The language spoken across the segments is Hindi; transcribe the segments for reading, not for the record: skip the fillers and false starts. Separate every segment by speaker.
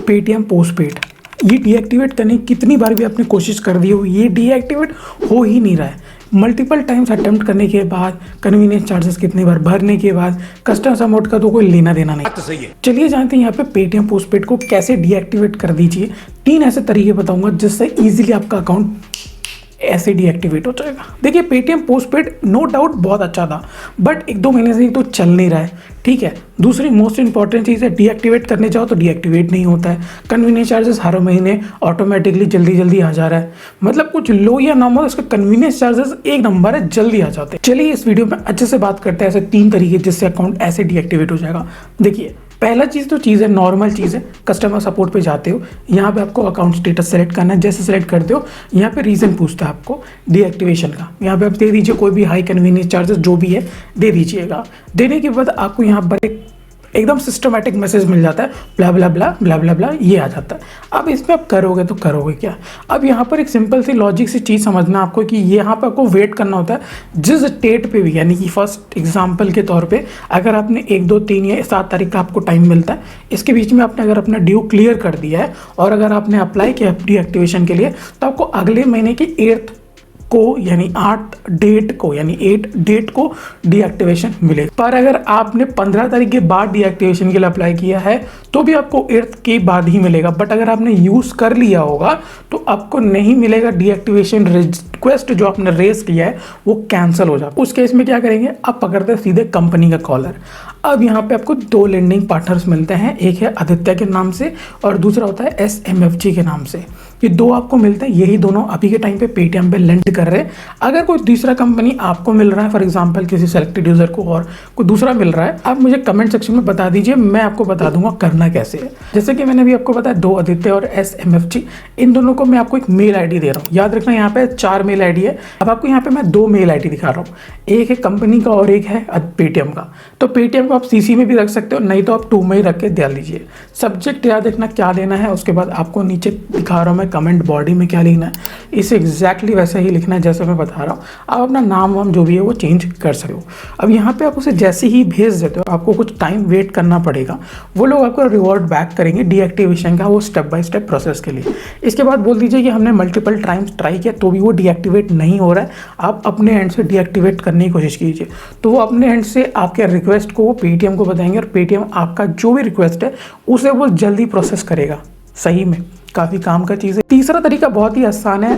Speaker 1: पेटीएम पोस्टपेड ये डीएक्टिवेट करने की कितनी बार भी आपने कोशिश कर दी हो, ये डीएक्टिवेट हो ही नहीं रहा है। मल्टीपल टाइम्स अटेम्प्ट करने के बाद, कन्वीनियंस चार्जेस कितनी बार भरने के बाद, कस्टमर सपोर्ट का तो कोई लेना देना नहीं।
Speaker 2: तो सही है।
Speaker 1: चलिए जानते हैं यहाँ पे पेटीएम पोस्टपेड को कैसे डीएक्टिवेट कर दीजिए। 3 ऐसे तरीके बताऊंगा जिससे इजीली आपका अकाउंट ऐसे डीएक्टिवेट हो जाएगा। देखिए पेटीएम पोस्टपेड नो डाउट बहुत अच्छा था, बट 1-2 महीने से तो चल नहीं रहा है, ठीक है। दूसरी मोस्ट इंपॉर्टेंट चीज़ है, डीएक्टिवेट करने जाओ तो डीएक्टिवेट नहीं होता है। कन्वीनियंस चार्जेस हर महीने ऑटोमेटिकली जल्दी जल्दी आ जा रहा है, मतलब कुछ लो या नॉर्मल इसका कन्वीनियंस चार्जेस एक नंबर है, जल्दी आ जाते हैं। चलिए इस वीडियो में अच्छे से बात करते हैं ऐसे 3 तरीके जिससे अकाउंट ऐसे डीएक्टिवेट हो जाएगा। देखिए पहला चीज़ तो चीज़ है, नॉर्मल चीज़ है, कस्टमर सपोर्ट पे जाते हो, यहाँ पे आपको अकाउंट स्टेटस सेलेक्ट करना है। जैसे सेलेक्ट करते हो यहाँ पे रीज़न पूछता है आपको डीएक्टिवेशन का, यहाँ पे आप दे दीजिए कोई भी हाई कन्वीनियंस चार्जेस जो भी है दे दीजिएगा। देने के बाद आपको यहाँ पर एकदम सिस्टमैटिक मैसेज मिल जाता है, ब्ला ब्ला ब्ला ब्ला ब्ला ब्ला, ये आ जाता है। अब इसमें आप करोगे तो करोगे क्या। अब यहाँ पर एक सिंपल सी लॉजिक सी चीज़ समझना आपको कि यहाँ पर आपको वेट करना होता है जिस डेट पे भी, यानी कि फर्स्ट एग्जांपल के तौर पे अगर आपने 1, 2, 3 या 7 तारीख का आपको टाइम मिलता है, इसके बीच में आपने अगर अपना ड्यू क्लियर कर दिया है और अगर आपने अप्लाई किया डीएक्टिवेशन के लिए, तो आपको अगले महीने की 8 को यानी 8 डेट को डीएक्टिवेशन मिलेगा। पर अगर आपने 15 तारीख के बाद डीएक्टिवेशन के लिए अप्लाई किया है तो भी आपको 8 के बाद ही मिलेगा। बट अगर आपने यूज़ कर लिया होगा तो आपको नहीं मिलेगा। डीएक्टिवेशन रिक्वेस्ट जो आपने रेज किया है वो कैंसिल हो जाता है। उस केस में क्या करेंगे, आप पकड़ते हैं सीधे कंपनी का कॉलर। अब यहाँ पे आपको 2 लेंडिंग पार्टनर्स मिलते हैं, एक है आदित्य के नाम से और दूसरा होता है SMFG के नाम से। ये 2 आपको मिलते हैं, यही दोनों अभी के टाइम पे पेटीएम पे लेंड कर रहे हैं। अगर कोई दूसरा कंपनी आपको मिल रहा है, फॉर एग्जांपल किसी सेलेक्टेड यूजर को और कोई दूसरा मिल रहा है, आप मुझे कमेंट सेक्शन में बता दीजिए, मैं आपको बता दूंगा करना कैसे है। जैसे कि मैंने अभी आपको बताया 2 आदित्य और SMFG, इन दोनों को मैं आपको एक मेल ID दे रहा हूँ। याद रखना यहाँ पे 4 मेल ID है। अब आपको यहाँ पे मैं 2 मेल ID दिखा रहा हूँ, एक है कंपनी का और एक है पेटीएम का। तो पेटीएम को आप CC में भी रख सकते हो, नहीं तो आप 2 में ही रख के दे लीजिए। सब्जेक्ट याद रखना क्या देना है, उसके बाद आपको नीचे दिखा रहा हूँ मैं कमेंट बॉडी में क्या लिखना है, इसे एग्जैक्टली वैसे ही लिखना है जैसे मैं बता रहा हूँ। आप अपना नाम वाम जो भी है वो चेंज कर सकते हो। अब यहाँ पे आप उसे जैसे ही भेज देते हो, आपको कुछ टाइम वेट करना पड़ेगा, वो लोग आपको रिवॉर्ड बैक करेंगे डीएक्टिवेशन का, वो स्टेप बाय स्टेप प्रोसेस के लिए। इसके बाद बोल दीजिए कि हमने मल्टीपल टाइम्स ट्राई किया तो भी वो डीएक्टिवेट नहीं हो रहा है, आप अपने एंड से डीएक्टिवेट करने की कोशिश कीजिए। तो वो अपने एंड से आपके रिक्वेस्ट को वो पेटीएम को बताएंगे और पेटीएम आपका जो भी रिक्वेस्ट है उसे वो जल्दी प्रोसेस करेगा। सही में काफ़ी काम का चीज़ है। तीसरा तरीका बहुत ही आसान है,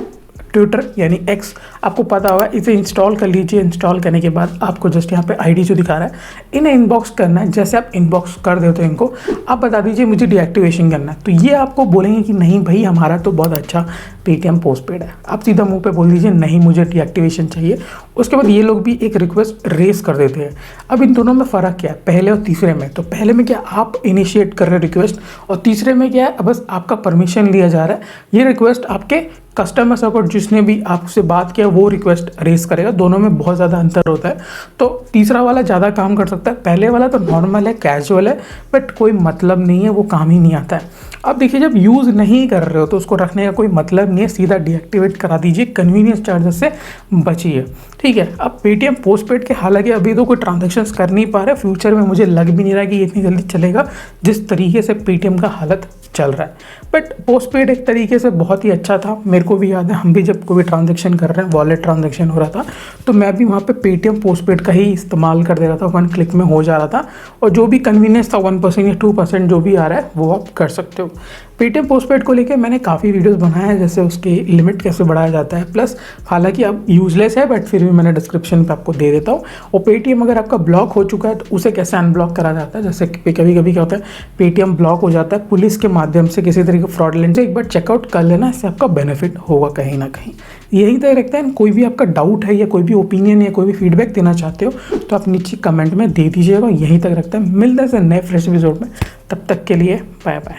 Speaker 1: ट्विटर यानी X, आपको पता होगा, इसे इंस्टॉल कर लीजिए। इंस्टॉल करने के बाद आपको जस्ट यहाँ पे ID जो दिखा रहा है इन्हें इनबॉक्स करना है। जैसे आप इनबॉक्स कर देते हो इनको, आप बता दीजिए मुझे डीएक्टिवेशन करना है, तो ये आपको बोलेंगे कि नहीं भाई हमारा तो बहुत अच्छा पेटीएम पोस्टपेड है। आप सीधा मुंह पे बोल दीजिए नहीं मुझे डीएक्टिवेशन चाहिए। उसके बाद ये लोग भी एक रिक्वेस्ट रेस कर देते हैं। अब इन दोनों में फ़र्क क्या है, पहले और तीसरे में? तो पहले में क्या आप इनिशिएट कर रहे हो रिक्वेस्ट, और तीसरे में क्या है बस आपका परमिशन लिया जा रहा है। ये रिक्वेस्ट आपके कस्टमर सपोर्ट जिसने भी आपसे बात किया वो रिक्वेस्ट रेस करेगा। दोनों में बहुत ज़्यादा अंतर होता है, तो तीसरा वाला ज़्यादा काम कर सकता है। पहले वाला तो नॉर्मल है, कैजुअल है, बट कोई मतलब नहीं है, वो काम ही नहीं आता है। अब देखिए जब यूज़ नहीं कर रहे हो तो उसको रखने का कोई मतलब नहीं है, सीधा डीएक्टिवेट करा दीजिए, कन्वीनियंस चार्जेस से बचिए, ठीक है। अब पेटीएम पोस्टपेड के हालांकि अभी तो कोई ट्रांजेक्शन्स कर नहीं पा रहे, फ्यूचर में मुझे लग भी नहीं रहा कि ये इतनी जल्दी चलेगा जिस तरीके से पेटीएम का हालत चल रहा है। बट पोस्टपेड एक तरीके से बहुत ही अच्छा था, मेरे को भी याद है हम भी जब कोई ट्रांजेक्शन कर रहे हैं, वॉलेट ट्रांजेक्शन हो रहा था, तो मैं भी वहाँ पे पेटीएम पोस्टपेड का ही इस्तेमाल कर दे रहा था, 1 क्लिक में हो जा रहा था। और जो भी कन्वीनियंस था 1% या 2% जो भी आ रहा है वो आप कर सकते हो। पेटीएम पोस्टपेड को लेकर मैंने काफ़ी वीडियोस बनाए हैं, जैसे उसकी लिमिट कैसे बढ़ाया जाता है, प्लस हालांकि अब यूजलेस है बट फिर भी मैंने डिस्क्रिप्शन पे आपको दे देता हूँ। और पेटीएम अगर आपका ब्लॉक हो चुका है तो उसे कैसे अनब्लॉक करा जाता है। जैसे कभी कभी क्या होता है पेटीएम ब्लॉक हो जाता है पुलिस के माध्यम से, किसी तरीके फ्रॉडलेंट से, एक बार चेकआउट कर लेना, इससे आपका बेनिफिट होगा कहीं ना कहीं। यही तय रखता है। कोई भी आपका डाउट है या कोई भी ओपिनियन या कोई भी फीडबैक देना चाहते हो तो आप नीचे कमेंट में दे दीजिएगा। यहीं तक रखता है। मिलते हैं नए फ्रेश एपिसोड में, तब तक के लिए बाय बाय।